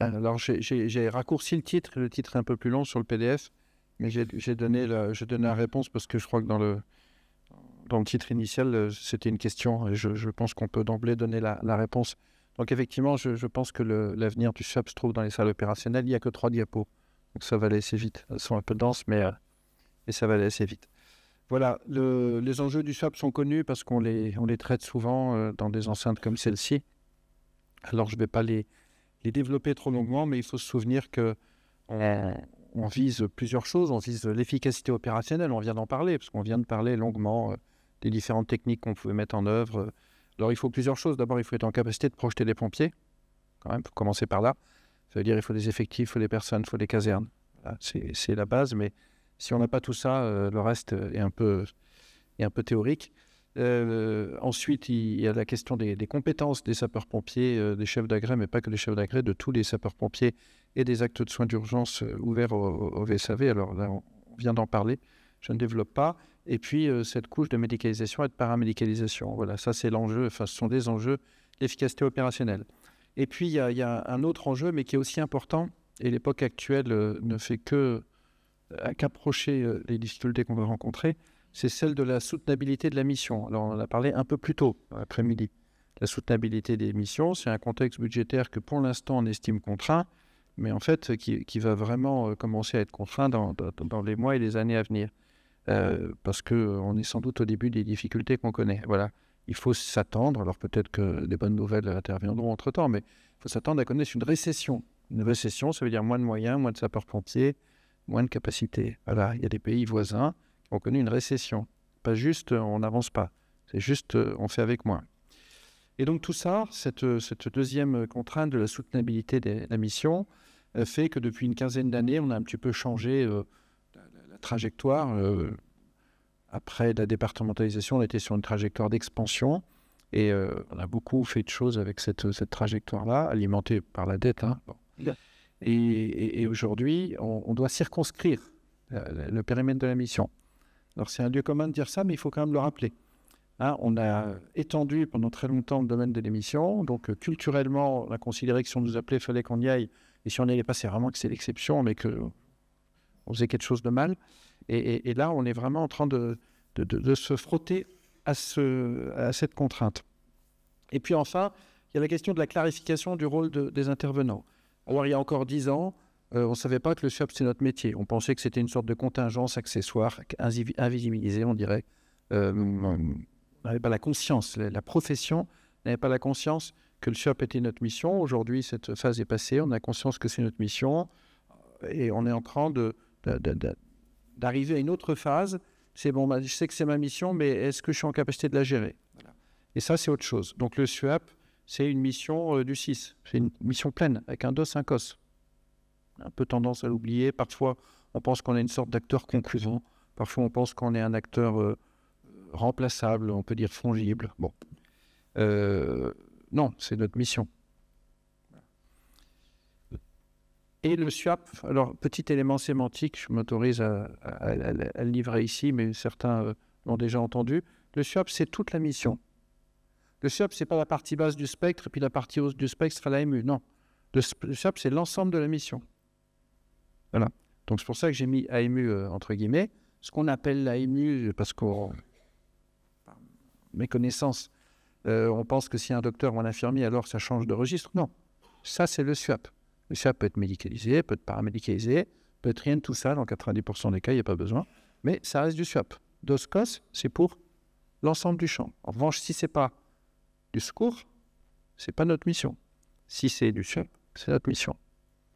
Alors, j'ai raccourci le titre est un peu plus long sur le PDF, mais j'ai donné la réponse parce que je crois que dans le titre initial, c'était une question et je pense qu'on peut d'emblée donner la réponse. Donc, effectivement, je pense que l'avenir du SWAP se trouve dans les salles opérationnelles. Il n'y a que 3 diapos, donc ça va aller assez vite. Elles sont un peu denses, mais ça va aller assez vite. Voilà, les enjeux du SWAP sont connus parce qu'on les traite souvent dans des enceintes comme celle-ci. Alors, je ne vais pas les développer trop longuement, mais il faut se souvenir que on vise plusieurs choses. On vise l'efficacité opérationnelle, on vient d'en parler, parce qu'on vient de parler longuement des différentes techniques qu'on pouvait mettre en œuvre. Alors, il faut plusieurs choses. D'abord, il faut être en capacité de projeter des pompiers, quand même, il faut commencer par là. Ça veut dire qu'il faut des effectifs, il faut des personnes, il faut des casernes. Voilà, c'est la base, mais si on n'a pas tout ça, le reste est un peu théorique. Ensuite, il y a la question des compétences des sapeurs-pompiers, des chefs d'agrès, mais pas que des chefs d'agrès, de tous les sapeurs-pompiers et des actes de soins d'urgence ouverts au VSAV. Alors là, on vient d'en parler, je ne développe pas. Et puis, cette couche de médicalisation et de paramédicalisation. Voilà, ça, c'est l'enjeu, enfin, ce sont des enjeux d'efficacité opérationnelle. Et puis, il y a un autre enjeu, mais qui est aussi important, et l'époque actuelle ne fait qu'approcher les difficultés qu'on va rencontrer, c'est celle de la soutenabilité de la mission. Alors, on en a parlé un peu plus tôt, après-midi. La soutenabilité des missions, c'est un contexte budgétaire que pour l'instant on estime contraint, mais en fait qui va vraiment commencer à être contraint dans les mois et les années à venir. Parce qu'on est sans doute au début des difficultés qu'on connaît. Voilà, il faut s'attendre, alors peut-être que des bonnes nouvelles interviendront entre-temps, mais il faut s'attendre à connaître une récession. Une récession, ça veut dire moins de moyens, moins de sapeurs-pompiers, moins de capacités. Voilà, il y a des pays voisins qui ont connu une récession. Pas juste on n'avance pas, c'est juste on fait avec moins. Et donc tout ça, cette deuxième contrainte de la soutenabilité de la mission, fait que depuis une quinzaine d'années, on a un petit peu changé la trajectoire. Après la départementalisation, on était sur une trajectoire d'expansion et on a beaucoup fait de choses avec cette trajectoire-là, alimentée par la dette. Hein. Bon. Et aujourd'hui, on doit circonscrire le périmètre de la mission. Alors c'est un lieu commun de dire ça, mais il faut quand même le rappeler. Hein, on a étendu pendant très longtemps le domaine de l'émission, donc culturellement, on a considéré que si on nous appelait, il fallait qu'on y aille, et si on n'y allait pas, c'est vraiment que c'est l'exception, mais qu'on faisait quelque chose de mal. Et là, on est vraiment en train de se frotter à cette contrainte. Et puis enfin, il y a la question de la clarification du rôle des intervenants. Alors, il y a encore 10 ans, on ne savait pas que le SWAP, c'est notre métier. On pensait que c'était une sorte de contingence accessoire, invisibilisée, on dirait. On n'avait pas la conscience, la profession n'avait pas la conscience que le SWAP était notre mission. Aujourd'hui, cette phase est passée, on a conscience que c'est notre mission et on est en train d'arriver à une autre phase. C'est bon, je sais que c'est ma mission, mais est-ce que je suis en capacité de la gérer? Voilà. Et ça, c'est autre chose. Donc le SWAP, c'est une mission du 6, c'est une mission pleine, avec un DOS, un COS. Un peu tendance à l'oublier. Parfois, on pense qu'on est une sorte d'acteur concurrent. Parfois, on pense qu'on est un acteur remplaçable, on peut dire fongible. Bon. Non, c'est notre mission. Et le SWAP, alors petit élément sémantique, je m'autorise à le livrer ici, mais certains l'ont déjà entendu. Le SWAP, c'est toute la mission. Le SWAP, c'est pas la partie basse du spectre, et puis la partie haute du spectre, c'est l'AMU. Non. Le SWAP, c'est l'ensemble de la mission. Voilà. Donc c'est pour ça que j'ai mis AMU entre guillemets. Ce qu'on appelle l'AMU, parce qu'on méconnaissance, on pense que si un docteur ou un infirmier, alors ça change de registre. Non, ça c'est le SWAP. Le SWAP peut être médicalisé, peut être paramédicalisé, peut être rien de tout ça. Dans 90% des cas, il n'y a pas besoin. Mais ça reste du SWAP. DOS-COS, c'est pour l'ensemble du champ. En revanche, si ce n'est pas du secours, ce n'est pas notre mission. Si c'est du SWAP, c'est notre mission.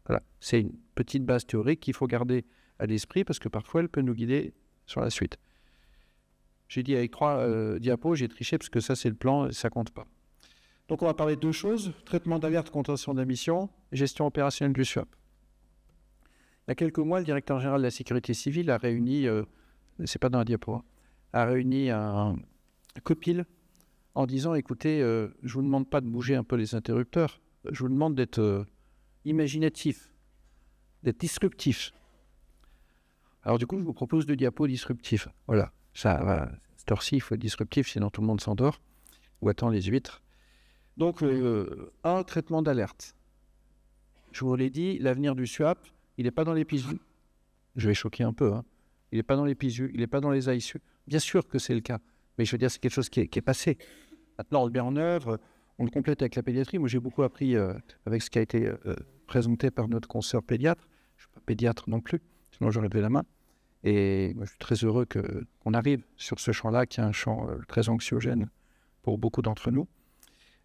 Voilà. C'est une petite base théorique qu'il faut garder à l'esprit parce que parfois, elle peut nous guider sur la suite. J'ai dit avec 3 diapos, j'ai triché parce que ça, c'est le plan et ça ne compte pas. Donc, on va parler de 2 choses. Traitement d'alerte, contention de la mission, gestion opérationnelle du SWAP. Il y a quelques mois, le directeur général de la sécurité civile a réuni, c'est pas dans la diapo, hein, a réuni un copil en disant, écoutez, je ne vous demande pas de bouger un peu les interrupteurs, je vous demande d'être imaginatif, d'être disruptif. Alors du coup, je vous propose 2 diapos disruptifs. Voilà, ça, cette heure-ci, il faut être disruptif, sinon tout le monde s'endort ou attend les huîtres. Donc, un traitement d'alerte. Je vous l'ai dit, l'avenir du SUAP, il n'est pas dans les PISU. Je vais choquer un peu, hein. Il n'est pas dans les PISU, il n'est pas dans les AISU. Bien sûr que c'est le cas, mais je veux dire, c'est quelque chose qui est passé. Maintenant, on le met en œuvre, on le complète avec la pédiatrie. Moi, j'ai beaucoup appris avec ce qui a été présenté par notre consoeur pédiatre. Je ne suis pas pédiatre non plus, sinon j'aurais levé la main. Et moi, je suis très heureux qu'on arrive sur ce champ-là, qui est un champ très anxiogène pour beaucoup d'entre nous.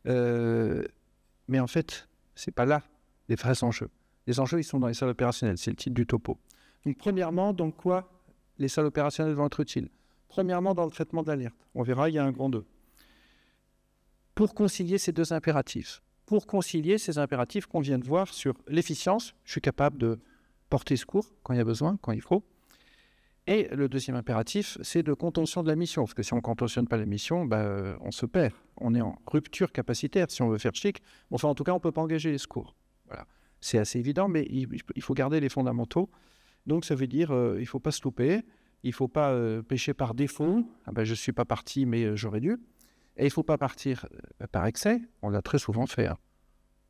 Mais en fait, ce n'est pas là les vrais enjeux. Les enjeux, ils sont dans les salles opérationnelles. C'est le titre du topo. Donc, premièrement, dans quoi les salles opérationnelles vont être utiles? Premièrement, dans le traitement de l'alerte. On verra, il y a un grand 2. Pour concilier ces deux impératifs, qu'on vient de voir sur l'efficience, je suis capable de porter secours quand il y a besoin, quand il faut. Et le deuxième impératif, c'est de contention de la mission. Parce que si on ne contentionne pas la mission, on se perd. On est en rupture capacitaire si on veut faire chic. Enfin, en tout cas, on ne peut pas engager les secours. Voilà. C'est assez évident, mais il faut garder les fondamentaux. Donc, ça veut dire il ne faut pas se louper. Il ne faut pas pêcher par défaut. Je ne suis pas parti, mais j'aurais dû. Et il ne faut pas partir par excès. On l'a très souvent fait. Hein.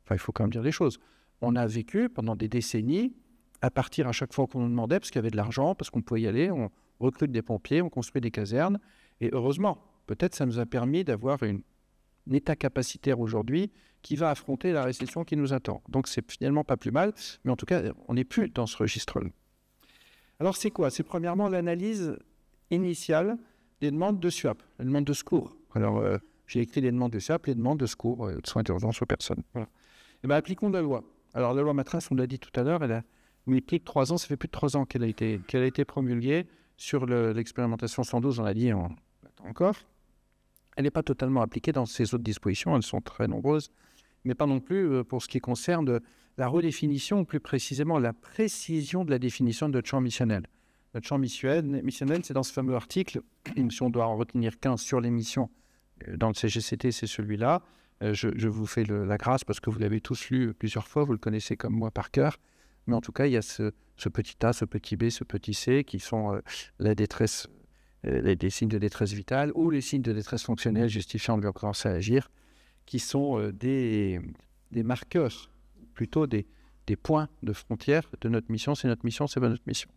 Enfin, il faut quand même dire les choses. On a vécu pendant des décennies à partir à chaque fois qu'on nous demandait, parce qu'il y avait de l'argent, parce qu'on pouvait y aller, on recrute des pompiers, on construit des casernes. Et heureusement, peut-être ça nous a permis d'avoir un état capacitaire aujourd'hui qui va affronter la récession qui nous attend. Donc, c'est finalement pas plus mal, mais en tout cas, on n'est plus dans ce registre-là. Alors, c'est quoi? C'est premièrement l'analyse initiale des demandes de SUAP, les demandes de secours. Alors, j'ai écrit les demandes de SUAP, les demandes de secours, de soins d'urgence aux personnes. Voilà. Et appliquons la loi. Alors, la loi Matras, on l'a dit tout à l'heure, elle a mis plus de 3 ans, ça fait plus de 3 ans qu'elle a été promulguée. Sur l'expérimentation 112, on a dit encore. Elle n'est pas totalement appliquée dans ces autres dispositions, elles sont très nombreuses, mais pas non plus pour ce qui concerne la redéfinition, ou plus précisément la précision de la définition de notre champ missionnel. Notre champ missionnel, c'est dans ce fameux article, si on doit en retenir qu'un sur les missions dans le CGCT, c'est celui-là. Je vous fais la grâce parce que vous l'avez tous lu plusieurs fois, vous le connaissez comme moi par cœur. Mais en tout cas, il y a ce petit A, ce petit B, ce petit C qui sont la détresse, des signes de détresse vitale ou les signes de détresse fonctionnelle justifiant de l'urgence à agir, qui sont des marqueurs, plutôt des points de frontière de notre mission. C'est notre mission, c'est pas notre mission.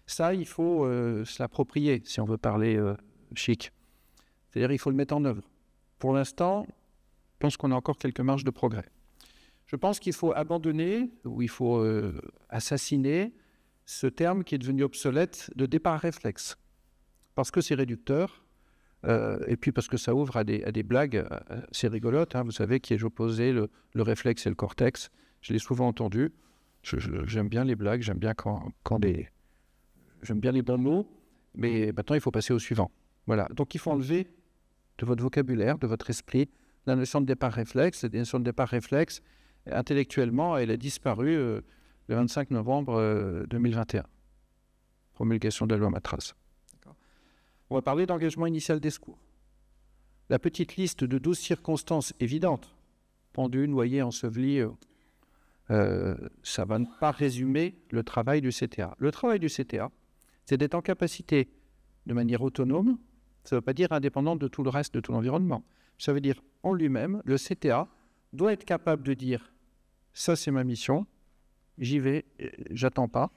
Ça, il faut se l'approprier si on veut parler chic. C'est-à-dire il faut le mettre en œuvre. Pour l'instant, je pense qu'on a encore quelques marges de progrès. Je pense qu'il faut abandonner, ou il faut assassiner ce terme qui est devenu obsolète de départ réflexe. Parce que c'est réducteur, et puis parce que ça ouvre à des blagues assez rigolotes. Hein, vous savez, qui est opposé le réflexe et le cortex. Je l'ai souvent entendu. J'aime bien les blagues, j'aime bien j'aime bien les bons mots, mais maintenant il faut passer au suivant. Voilà. Donc il faut enlever de votre vocabulaire, de votre esprit, la notion de départ réflexe. La notion de départ réflexe, intellectuellement, elle a disparu le 25 novembre 2021. Promulgation de la loi Matras. On va parler d'engagement initial des secours. La petite liste de 12 circonstances évidentes, pendu, noyé, enseveli, ça ne va pas résumer le travail du CTA. Le travail du CTA, c'est d'être en capacité, de manière autonome, ça ne veut pas dire indépendante de tout le reste, de tout l'environnement. Ça veut dire, en lui-même, le CTA doit être capable de dire « ça c'est ma mission, j'y vais, j'attends pas »,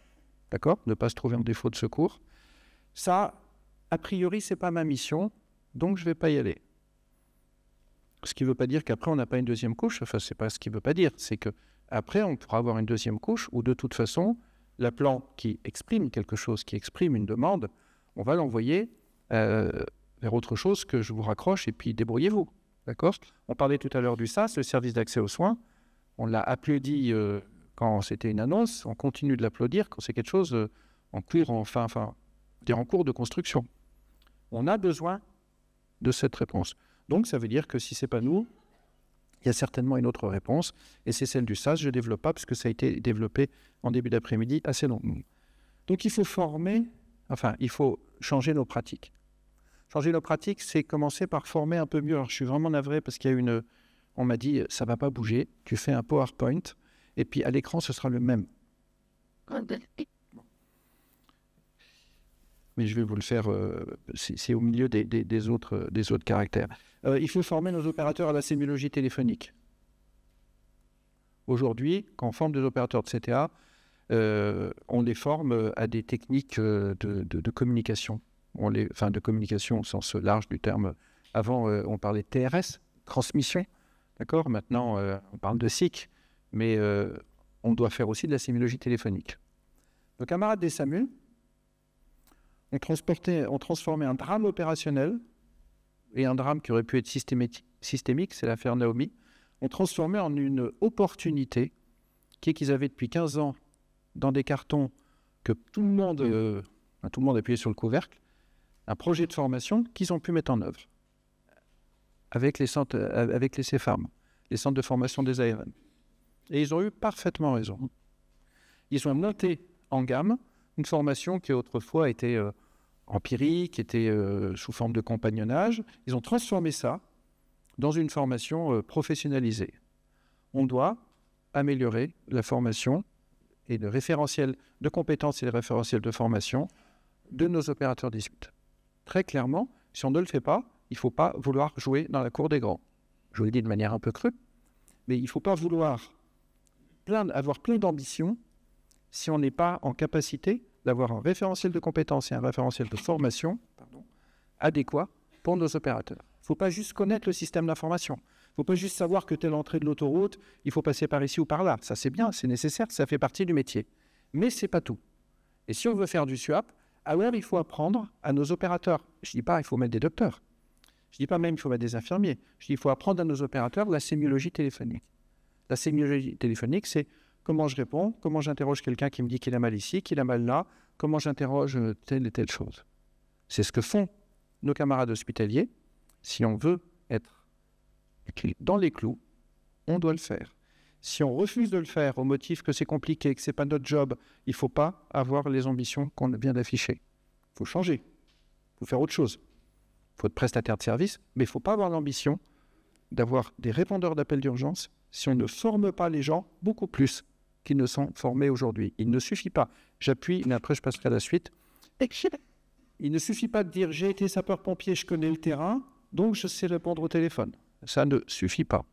d'accord ? Ne pas se trouver en défaut de secours. Ça, a priori, c'est pas ma mission, donc je ne vais pas y aller. Ce qui ne veut pas dire qu'après, on n'a pas une deuxième couche. Enfin, ce n'est pas ce qu'il ne veut pas dire. C'est qu'après, on pourra avoir une deuxième couche où, de toute façon, l'appelant qui exprime quelque chose, qui exprime une demande, on va l'envoyer vers autre chose que je vous raccroche et puis débrouillez-vous. D'accord ? On parlait tout à l'heure du SAS, le service d'accès aux soins. On l'a applaudi quand c'était une annonce. On continue de l'applaudir quand c'est quelque chose en cours, en cours de construction. On a besoin de cette réponse. Donc, ça veut dire que si ce n'est pas nous, il y a certainement une autre réponse, et c'est celle du SAS. Je ne développe pas, parce que ça a été développé en début d'après-midi assez longuement. Donc, il faut il faut changer nos pratiques. Changer nos pratiques, c'est commencer par former un peu mieux. Alors, je suis vraiment navré, parce qu'il y a on m'a dit, ça ne va pas bouger, tu fais un PowerPoint, et puis à l'écran, ce sera le même. Mais je vais vous le faire, c'est au milieu des autres caractères. Il faut former nos opérateurs à la sémiologie téléphonique. Aujourd'hui, quand on forme des opérateurs de CTA, on les forme à des techniques de communication. De communication au sens large du terme. Avant, on parlait de TRS, transmission. D'accord ? Maintenant, on parle de SIC. Mais on doit faire aussi de la sémiologie téléphonique. Nos camarades des SAMU ont transformé un drame opérationnel et un drame qui aurait pu être systémique, c'est l'affaire Naomi, ont transformé en une opportunité qui est qu'ils avaient depuis 15 ans dans des cartons que tout le monde appuyait sur le couvercle, un projet de formation qu'ils ont pu mettre en œuvre avec les CFARM, les centres de formation des ARM. Et ils ont eu parfaitement raison. Ils ont monté en gamme une formation qui autrefois était empirique, qui était sous forme de compagnonnage. Ils ont transformé ça dans une formation professionnalisée. On doit améliorer la formation et le référentiel de compétences et le référentiel de formation de nos opérateurs 18. Très clairement, si on ne le fait pas, il ne faut pas vouloir jouer dans la cour des grands. Je vous le dis de manière un peu crue, mais il ne faut pas vouloir avoir plein d'ambition si on n'est pas en capacité d'avoir un référentiel de compétences et un référentiel de formation adéquat pour nos opérateurs. Il ne faut pas juste connaître le système d'information. Il ne faut pas juste savoir que telle entrée de l'autoroute, il faut passer par ici ou par là. Ça, c'est bien, c'est nécessaire, ça fait partie du métier. Mais ce n'est pas tout. Et si on veut faire du SUAP, alors il faut apprendre à nos opérateurs. Je ne dis pas il faut mettre des docteurs. Je ne dis pas même il faut mettre des infirmiers. Je dis il faut apprendre à nos opérateurs la sémiologie téléphonique. La sémiologie téléphonique, c'est comment je réponds, comment j'interroge quelqu'un qui me dit qu'il a mal ici, qu'il a mal là, comment j'interroge telle et telle chose. C'est ce que font nos camarades hospitaliers. Si on veut être dans les clous, on doit le faire. Si on refuse de le faire au motif que c'est compliqué, que ce n'est pas notre job, il ne faut pas avoir les ambitions qu'on vient d'afficher. Il faut changer. Il faut faire autre chose. Il faut être prestataire de service, mais il ne faut pas avoir l'ambition d'avoir des répondeurs d'appels d'urgence si on ne forme pas les gens beaucoup plus qu'ils ne sont formés aujourd'hui. Il ne suffit pas, j'appuie, mais après je passerai à la suite, il ne suffit pas de dire « j'ai été sapeur-pompier, je connais le terrain, donc je sais répondre au téléphone ». Ça ne suffit pas.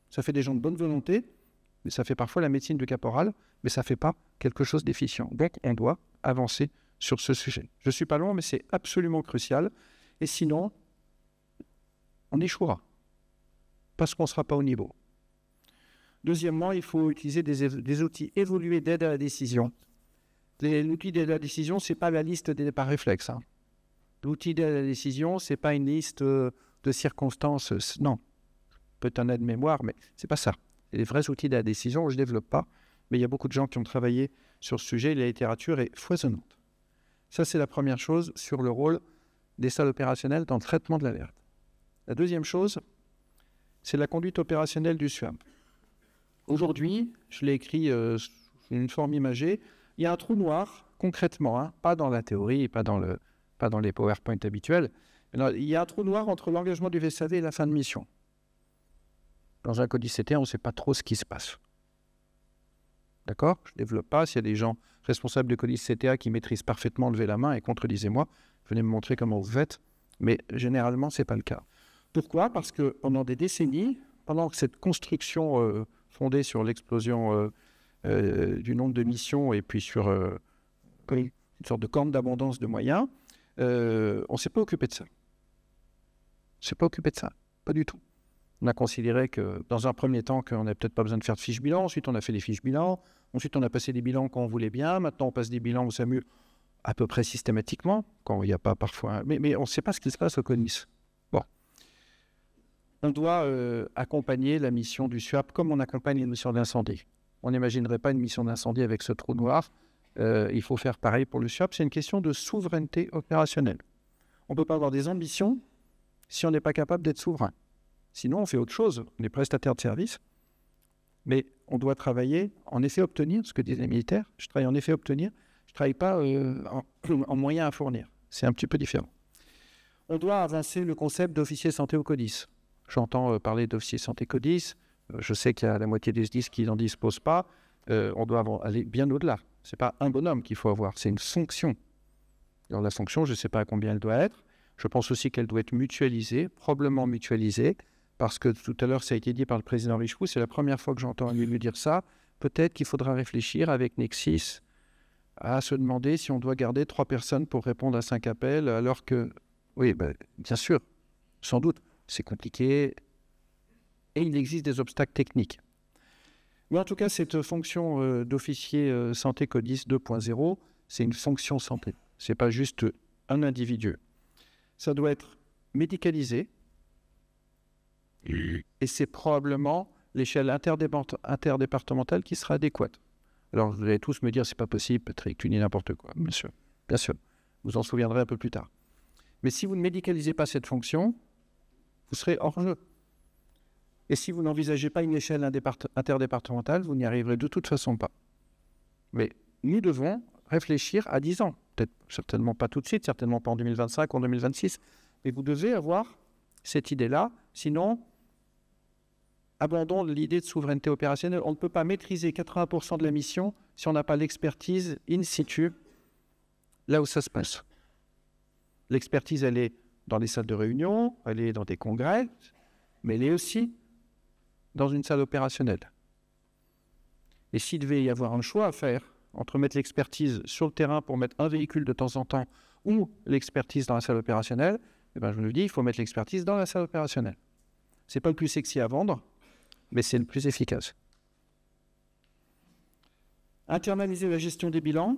Ça fait des gens de bonne volonté, mais ça fait parfois la médecine du caporal, mais ça ne fait pas quelque chose d'efficient. Donc on doit avancer sur ce sujet. Je ne suis pas long, mais c'est absolument crucial. Et sinon, on échouera, parce qu'on ne sera pas au niveau. Deuxièmement, il faut utiliser des outils évolués d'aide à la décision. L'outil d'aide à la décision, ce n'est pas la liste des départs réflexes. L'outil d'aide à la décision, ce n'est pas une liste de circonstances. Non, peut-être un aide-mémoire, mais ce n'est pas ça. C'est des vrais outils de la décision, je ne développe pas, mais il y a beaucoup de gens qui ont travaillé sur ce sujet, la littérature est foisonnante. Ça, c'est la première chose sur le rôle des salles opérationnelles dans le traitement de l'alerte. La deuxième chose, c'est la conduite opérationnelle du SUAP. Aujourd'hui, je l'ai écrit sous une forme imagée, il y a un trou noir, concrètement, pas dans la théorie, pas dans les PowerPoint habituels, mais il y a un trou noir entre l'engagement du VSAV et la fin de mission. Dans un CODIS CTA, on ne sait pas trop ce qui se passe. D'accord ? Je ne développe pas. S'il y a des gens responsables de CODIS CTA qui maîtrisent parfaitement, levez la main et contredisez-moi. Venez me montrer comment vous faites. Mais généralement, ce n'est pas le cas. Pourquoi ? Parce que pendant des décennies, pendant que cette construction fondée sur l'explosion du nombre de missions et puis sur une sorte de corne d'abondance de moyens, on ne s'est pas occupé de ça. On ne s'est pas occupé de ça. Pas du tout. On a considéré que, dans un premier temps, qu'on n'avait peut-être pas besoin de faire de fiches bilan. Ensuite, on a fait des fiches bilan. Ensuite, on a passé des bilans quand on voulait bien. Maintenant, on passe des bilans au SAMU à peu près systématiquement, quand il n'y a pas parfois... Mais on ne sait pas ce qui se passe au CONIS. Bon. On doit accompagner la mission du SUAP comme on accompagne une mission d'incendie. On n'imaginerait pas une mission d'incendie avec ce trou noir. Il faut faire pareil pour le SUAP. C'est une question de souveraineté opérationnelle. On ne peut pas avoir des ambitions si on n'est pas capable d'être souverain. Sinon, on fait autre chose. On est prestataire de service. Mais on doit travailler en effet obtenir, ce que disent les militaires. Je travaille en effet obtenir. Je ne travaille pas en moyens à fournir. C'est un petit peu différent. On doit avancer le concept d'officier santé au CODIS. J'entends parler d'officier santé CODIS. Je sais qu'il y a la moitié des SDIS qui n'en disposent pas. On doit aller bien au-delà. Ce n'est pas un bonhomme qu'il faut avoir, c'est une fonction. Alors la fonction, je ne sais pas à combien elle doit être. Je pense aussi qu'elle doit être mutualisée, probablement mutualisée, parce que tout à l'heure, ça a été dit par le président Richefou, c'est la première fois que j'entends lui dire ça, peut-être qu'il faudra réfléchir avec Nexis à se demander si on doit garder 3 personnes pour répondre à 5 appels, alors que, oui, bien sûr, sans doute, c'est compliqué et il existe des obstacles techniques. Mais en tout cas, cette fonction d'officier santé CODIS 2.0, c'est une fonction santé. Ce n'est pas juste un individu. Ça doit être médicalisé et c'est probablement l'échelle interdépartementale qui sera adéquate. Alors, vous allez tous me dire, c'est pas possible, Patrick, tu dis n'importe quoi. Bien sûr, bien sûr. Vous en souviendrez un peu plus tard. Mais si vous ne médicalisez pas cette fonction, vous serez hors jeu. Et si vous n'envisagez pas une échelle interdépartementale, vous n'y arriverez de toute façon pas. Mais nous devons réfléchir à 10 ans. Peut-être certainement pas tout de suite, certainement pas en 2025 ou en 2026. Mais vous devez avoir cette idée-là. Sinon, abandon de l'idée de souveraineté opérationnelle. On ne peut pas maîtriser 80% de la mission si on n'a pas l'expertise in situ, là où ça se passe. L'expertise, elle est dans les salles de réunion, elle est dans des congrès, mais elle est aussi dans une salle opérationnelle. Et s'il devait y avoir un choix à faire entre mettre l'expertise sur le terrain pour mettre un véhicule de temps en temps ou l'expertise dans la salle opérationnelle, eh bien, je vous le dis, il faut mettre l'expertise dans la salle opérationnelle. Ce n'est pas le plus sexy à vendre, mais c'est le plus efficace. Internaliser la gestion des bilans.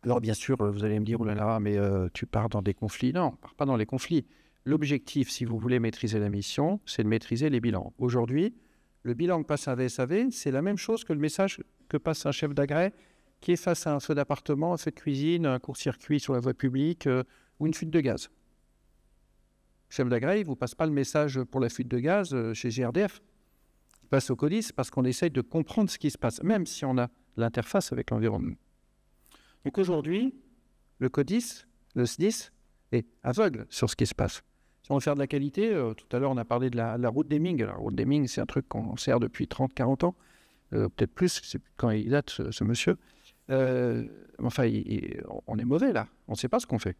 Alors bien sûr, vous allez me dire, oh là là, mais tu pars dans des conflits. Non, on ne part pas dans les conflits. L'objectif, si vous voulez maîtriser la mission, c'est de maîtriser les bilans. Aujourd'hui, le bilan que passe un VSAV, c'est la même chose que le message que passe un chef d'agrès qui est face à un feu d'appartement, un feu de cuisine, un court-circuit sur la voie publique ou une fuite de gaz. Le chef d'agrès, il ne vous passe pas le message pour la fuite de gaz chez GRDF. Il passe au CODIS parce qu'on essaye de comprendre ce qui se passe, même si on a l'interface avec l'environnement. Donc aujourd'hui, le CODIS, le SDIS, est aveugle sur ce qui se passe. Si on veut faire de la qualité, tout à l'heure on a parlé de la route d'Hemming. La route d'Hemming, c'est un truc qu'on sert depuis 30-40 ans, peut-être plus, c'est quand il date ce monsieur. Enfin, on est mauvais là, on ne sait pas ce qu'on fait.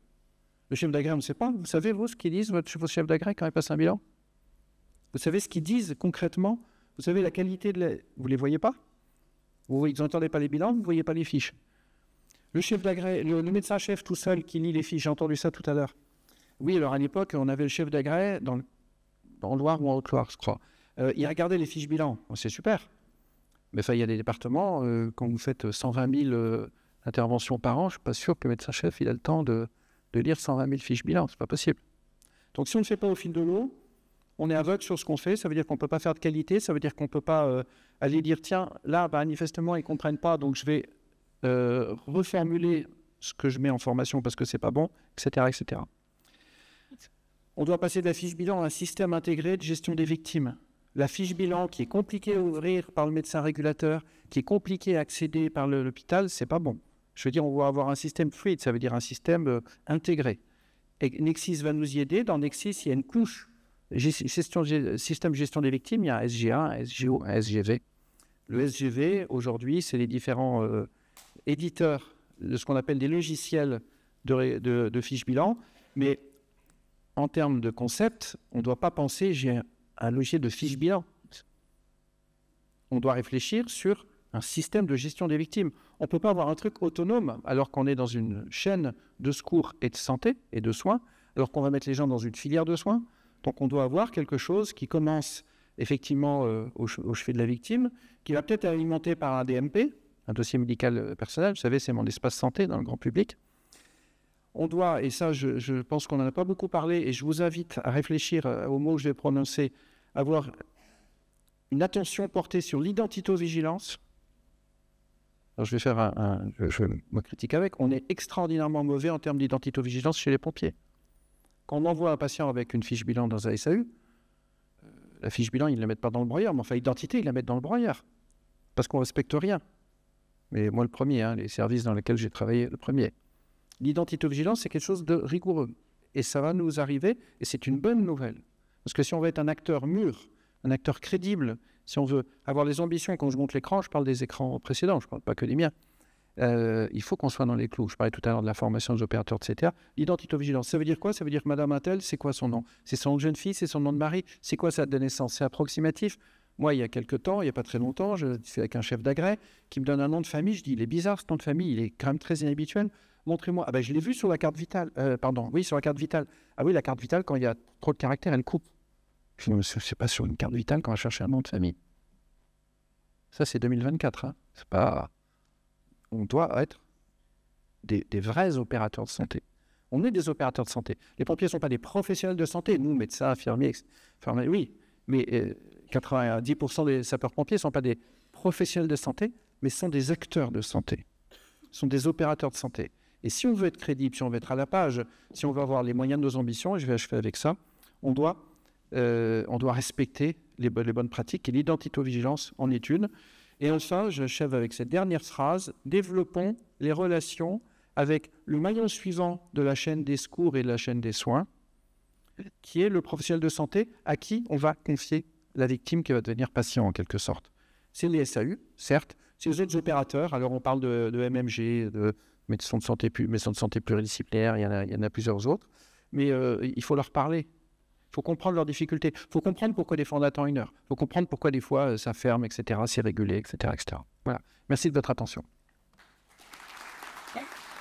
Le chef d'agrès, on ne sait pas. Vous savez, vous, ce qu'ils disent, vos chefs d'agrès, quand ils passent un bilan? Vous savez ce qu'ils disent concrètement? Vous savez la qualité de la... Vous ne les voyez pas? Vous n'entendez pas les bilans, vous ne voyez pas les fiches. Le chef d'agrès, le médecin-chef tout seul qui lit les fiches, j'ai entendu ça tout à l'heure. Oui, alors à l'époque, on avait le chef d'agrès dans le Loire ou en Haute-Loire, je crois. Il regardait les fiches bilan. Oh, c'est super. Mais il y a des départements, quand vous faites 120 000 interventions par an, je ne suis pas sûr que le médecin-chef il a le temps de lire 120 000 fiches bilan. Ce n'est pas possible. Donc si on ne le fait pas au fil de l'eau, on est aveugle sur ce qu'on fait. Ça veut dire qu'on ne peut pas faire de qualité. Ça veut dire qu'on ne peut pas aller dire, tiens, là, manifestement, ils ne comprennent pas, donc je vais reformuler ce que je mets en formation parce que ce n'est pas bon, etc., etc. On doit passer de la fiche bilan à un système intégré de gestion des victimes. La fiche bilan qui est compliquée à ouvrir par le médecin régulateur, qui est compliquée à accéder par l'hôpital, c'est pas bon. Je veux dire, on va avoir un système fluide, ça veut dire un système intégré. Et Nexis va nous y aider. Dans Nexis, il y a une couche système de gestion des victimes, il y a un SGA, un SGO, un SGV. Le SGV, aujourd'hui, c'est les différents éditeurs de ce qu'on appelle des logiciels de fiches bilan, mais en termes de concept, on ne doit pas penser j'ai un logiciel de fiche bilan. On doit réfléchir sur un système de gestion des victimes. On ne peut pas avoir un truc autonome alors qu'on est dans une chaîne de secours et de santé et de soins, alors qu'on va mettre les gens dans une filière de soins. Donc on doit avoir quelque chose qui commence effectivement au chevet de la victime, qui va peut-être être alimenté par un DMP, un dossier médical personnel. Vous savez, c'est mon espace santé dans le grand public. On doit, et ça je pense qu'on n'en a pas beaucoup parlé, et je vous invite à réfléchir aux mots que je vais prononcer, avoir une attention portée sur l'identitovigilance. Alors je vais faire je me critique avec, on est extraordinairement mauvais en termes d'identitovigilance chez les pompiers. Quand on envoie un patient avec une fiche bilan dans un SAU, la fiche bilan, ils ne la mettent pas dans le broyeur, mais enfin, identité, ils la mettent dans le broyeur, parce qu'on ne respecte rien. Mais moi, le premier, les services dans lesquels j'ai travaillé, le premier. L'identitovigilance, c'est quelque chose de rigoureux. Et ça va nous arriver, et c'est une bonne nouvelle. Parce que si on veut être un acteur mûr, un acteur crédible, si on veut avoir les ambitions, quand je monte l'écran, je parle des écrans précédents, je ne parle pas que des miens. il faut qu'on soit dans les clous. Je parlais tout à l'heure de la formation des opérateurs de CTA. L'identitovigilance, ça veut dire quoi? Ça veut dire que Madame Intel, c'est quoi son nom? C'est son nom de jeune fille, c'est son nom de mari? C'est quoi sa date de naissance? C'est approximatif? Moi, il y a quelques temps, il n'y a pas très longtemps, je suis avec un chef d'agrès qui me donne un nom de famille. Je dis, il est bizarre ce nom de famille, il est quand même très inhabituel. Montrez-moi. Ah ben, je l'ai vu sur la carte vitale. Pardon, oui, sur la carte vitale. Ah oui, la carte vitale, quand il y a trop de caractères, elle coupe. Je dis, monsieur, c'est pas sur une carte vitale qu'on va chercher un nom de famille. Ça, c'est 2024. Hein. C'est pas... On doit être des vrais opérateurs de santé. On est des opérateurs de santé. Les pompiers ne sont pas des professionnels de santé. Nous, médecins, infirmiers, oui, mais 90% des sapeurs-pompiers ne sont pas des professionnels de santé, mais sont des acteurs de santé. Sont des opérateurs de santé. Et si on veut être crédible, si on veut être à la page, si on veut avoir les moyens de nos ambitions, et je vais achever avec ça, on doit respecter les bonnes pratiques, et l'identitovigilance en est une. Et enfin, j'achève avec cette dernière phrase, développons les relations avec le maillon suivant de la chaîne des secours et de la chaîne des soins, qui est le professionnel de santé à qui on va confier la victime qui va devenir patient en quelque sorte. C'est les SAU, certes, c'est les autres opérateurs, alors on parle de MMG, de maisons de santé pluridisciplinaires, il y en a plusieurs autres, mais il faut leur parler. Il faut comprendre leurs difficultés. Il faut comprendre pourquoi des fois on attend 1 heure. Il faut comprendre pourquoi des fois ça ferme, etc., c'est régulé, etc., etc. Voilà. Merci de votre attention.